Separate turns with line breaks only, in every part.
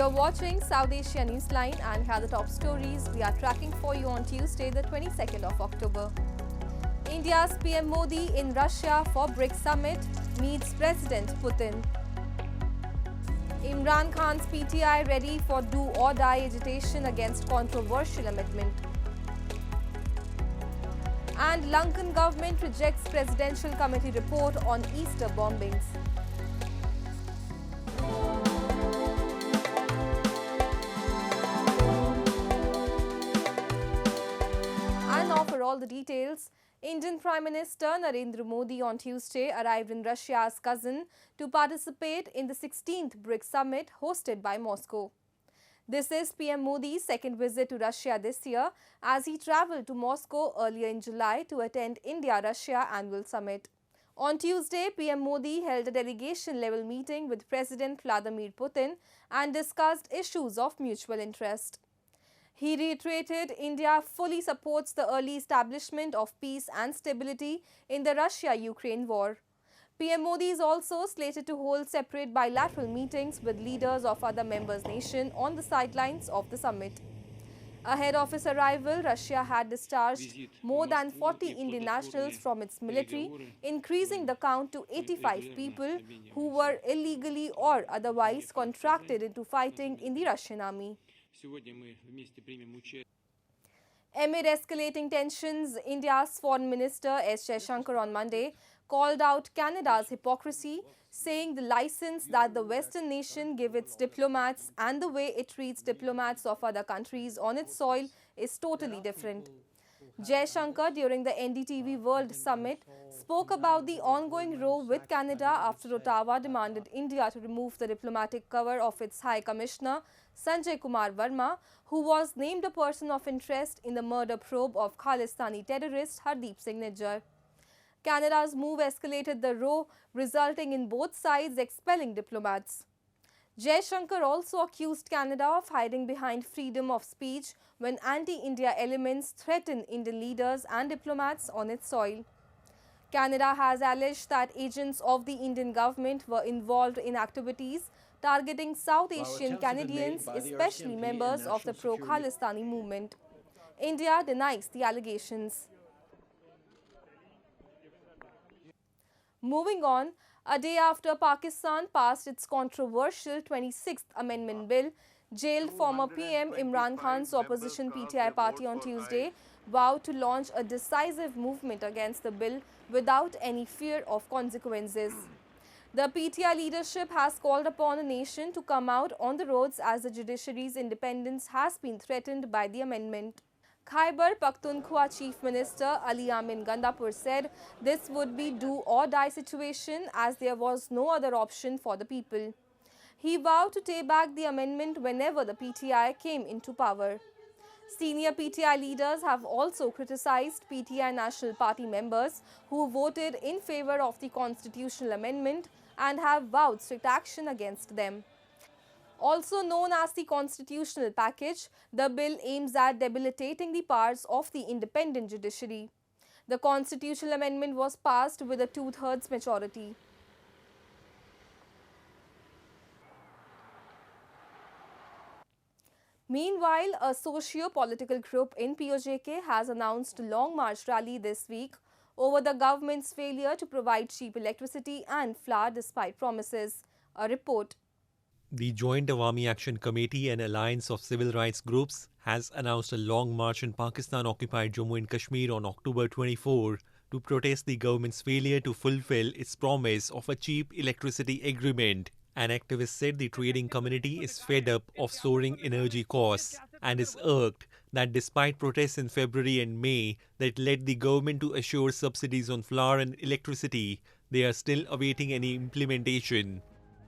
You're watching South Asia Newsline and here are the top stories we are tracking for you on Tuesday, the 22nd of October. India's PM Modi in Russia for BRICS summit meets President Putin. Imran Khan's PTI ready for do-or-die agitation against controversial amendment. And Lankan government rejects presidential committee report on Easter bombings. And now for all the details, Indian Prime Minister Narendra Modi on Tuesday arrived in Russia's Kazan to participate in the 16th BRICS summit hosted by Moscow. This is PM Modi's second visit to Russia this year as he travelled to Moscow earlier in July to attend India-Russia annual summit. On Tuesday, PM Modi held a delegation-level meeting with President Vladimir Putin and discussed issues of mutual interest. He reiterated India fully supports the early establishment of peace and stability in the Russia-Ukraine war. PM Modi is also slated to hold separate bilateral meetings with leaders of other members' nations on the sidelines of the summit. Ahead of his arrival, Russia had discharged more than 40 Indian nationals from its military, increasing the count to 85 people who were illegally or otherwise contracted into fighting in the Russian army. Amid escalating tensions, India's Foreign Minister S.Jaishankar on Monday called out Canada's hypocrisy, saying the license that the Western nation give its diplomats and the way it treats diplomats of other countries on its soil is totally different. Jaishankar, during the NDTV World Summit, spoke about the ongoing row with Canada after Ottawa demanded India to remove the diplomatic cover of its High Commissioner, Sanjay Kumar Verma, who was named a person of interest in the murder probe of Khalistani terrorist Hardeep Singh Nijjar. Canada's move escalated the row, resulting in both sides expelling diplomats. Jaishankar also accused Canada of hiding behind freedom of speech when anti-India elements threaten Indian leaders and diplomats on its soil. Canada has alleged that agents of the Indian government were involved in activities targeting South Asian Canadians, especially members of the pro-Khalistani movement. India denies the allegations. Moving on, a day after Pakistan passed its controversial 26th Amendment Bill, jailed former PM Imran Khan's opposition PTI party on Tuesday vowed to launch a decisive movement against the bill without any fear of consequences. The PTI leadership has called upon the nation to come out on the roads as the judiciary's independence has been threatened by the amendment. Khyber Pakhtunkhwa Chief Minister AliAmidGandapur said this would be do-or-die situation as there was no other option for the people. He vowed to take back the amendment whenever the PTI came into power. Senior PTI leaders have also criticized PTI National Party members who voted in favor of the constitutional amendment and have vowed strict action against them. Also known as the constitutional package, the bill aims at debilitating the powers of the independent judiciary. The constitutional amendment was passed with a two-thirds majority. Meanwhile, a socio-political group in POJK has announced a long march rally this week over the government's failure to provide cheap electricity and flour despite promises. A report.
The Joint Awami Action Committee, an alliance of civil rights groups, has announced a long march in Pakistan-occupied Jammu and Kashmir on October 24 to protest the government's failure to fulfill its promise of a cheap electricity agreement. An activist said the trading community is fed up of soaring energy costs and is irked that despite protests in February and May that led the government to assure subsidies on flour and electricity, they are still awaiting any implementation.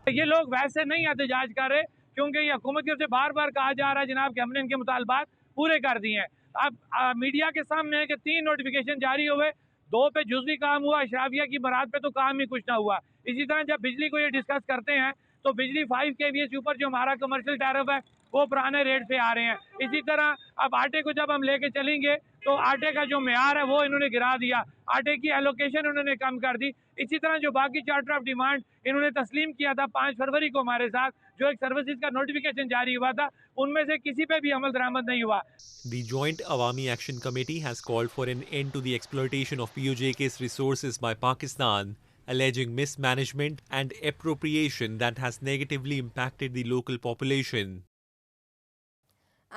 ये लोग वैसे नहीं एहतजाज कर रहे क्योंकि ये हुकूमत की तरफ से बार बार कहा जा रहा है जनाब कि हमने इनके मुतालबात पूरे कर दिए हैं। अब मीडिया के सामने है कि 3 नोटिफिकेशन जारी हुए, 2 पे जुज़वी काम हुआ, अशराफिया की बरात पे तो काम ही कुछ ना हुआ। इसी तरह जब बिजली को ये डिस्कस करते हैं तो बिजली 5 kVA से ऊपर जो हमारा कमर्शियल टैरिफ है वो पुराने रेट पे आ रहे हैं। इसी तरह अब आटे को जब हम लेके चलेंगे तो आटे का जो मेयार है वो इन्होंने गिरा दिया, आटे की एलोकेशन उन्होंने कम कर दी। इसी तरह जो बाकी चार्टर ऑफ डिमांड इन्होंने तस्लीम किया था 5 फरवरी को हमारे साथ, जो एक सर्विसेज का नोटिफिकेशन जारी हुआ था, उनमें से किसी पे भी अमल दरामद नहीं हुआ।
The Joint Awami Action Committee has called for an end to the exploitation of POJK's resources by Pakistan, alleging mismanagement and appropriation that has negatively impacted the local population.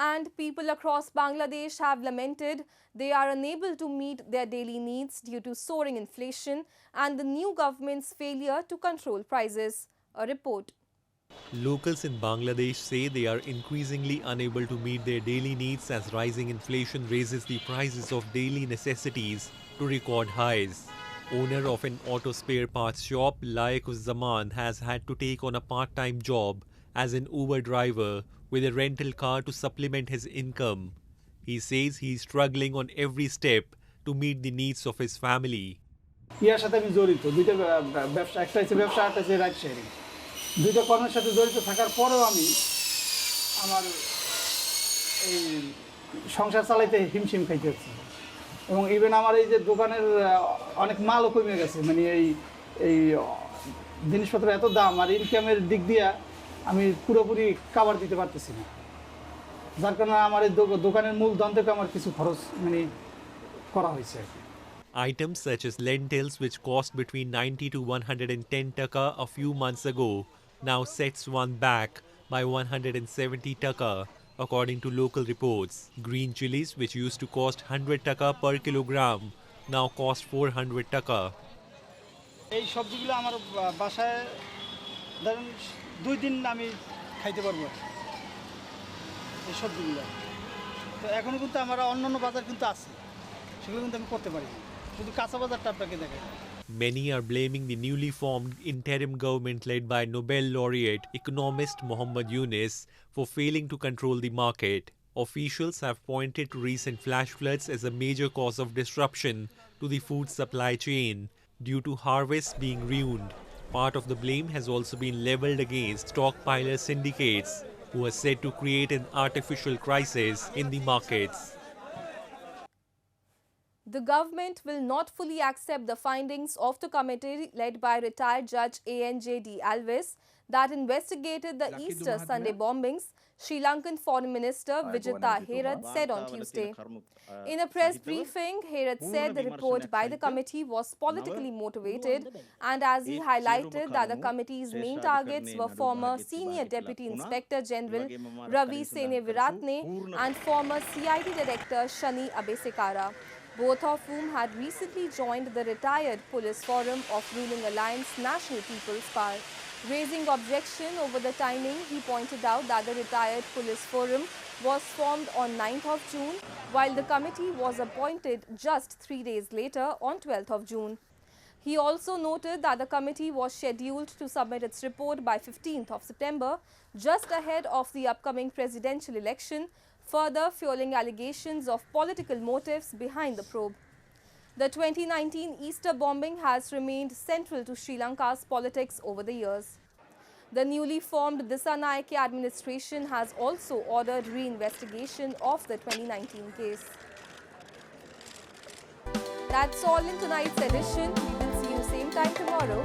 And people across Bangladesh have lamented they are unable to meet their daily needs due to soaring inflation and the new government's failure to control prices. A report.
Locals in Bangladesh say they are increasingly unable to meet their daily needs as rising inflation raises the prices of daily necessities to record highs. Owner of an auto spare parts shop, Laik Zaman, has had to take on a part-time job as an Uber driver with a rental car to supplement his income. He says he is struggling on every step to meet the needs of his family.
ইয়ার সাথে আমি জড়িত দুইটা ব্যবসা, একটা হচ্ছে ব্যবসা, একটা হচ্ছে রাইড শেয়ারিং। দুইটা কর্মের সাথে জড়িত থাকার পরেও আমি আমার এই সংসার চালাইতে হিমশিম খাইতে হচ্ছে এবং ইভেন আমার এই যে দোকানের অনেক মালও কমে গেছে, মানে এই জিনিসপত্রের এত দাম আর ইনকামের দিক দিয়ে আমি পুরোপুরি কাভার দিতে পারতেছি না, যার কারণে আমার এই দোকানের মূলধন থেকে আমার কিছু খরচ মানে করা হয়েছে আর কি।
Items such as lentils, which cost between 90 to 110 taka a few months ago, now sets one back by 170 taka, according to local reports. Green chilies, which used to cost 100 taka per kilogram, now cost 400 taka.
এই সবজিগুলো আমার বাসায় ধরেন 2 দিন আমি খাইতে পারবো এই সবজিগুলো। তো এখনো কিন্তু আমার অন্যান্য বাজার কিন্তু আছে, সেগুলো কিন্তু আমি করতে পারি না, শুধু কাঁচা বাজারটা আপনাকে দেখাই।
Many are blaming the newly formed interim government led by Nobel laureate economist Muhammad Yunus for failing to control the market. Officials have pointed to recent flash floods as a major cause of disruption to the food supply chain due to harvests being ruined. Part of the blame has also been leveled against stockpiler syndicates, who are said to create an artificial crisis in the markets.
The government will not fully accept the findings of the committee led by retired Judge A.N.J DeAlwis that investigated the Easter Sunday bombings, Sri Lankan Foreign Minister Vijitha Herath said on Tuesday. In a press briefing, Herath said the report by the committee was politically motivated, and as he highlighted that the committee's main targets were former Senior Deputy Inspector General Ravi Seneviratne and former CID Director Shani Abeysekara, both of whom had recently joined the retired police forum of ruling alliance National People's Power. Raising objection over the timing, he pointed out that the retired police forum was formed on 9th of June, while the committee was appointed just 3 days later on 12th of June. He also noted that the committee was scheduled to submit its report by 15th of September, just ahead of the upcoming presidential election, further fueling allegations of political motives behind the probe. The 2019 Easter bombing has remained central to Sri Lanka's politics over the years. The newly formed Dissanayake administration has also ordered re-investigation of the 2019 case. That's all in tonight's edition. We will see you same time tomorrow.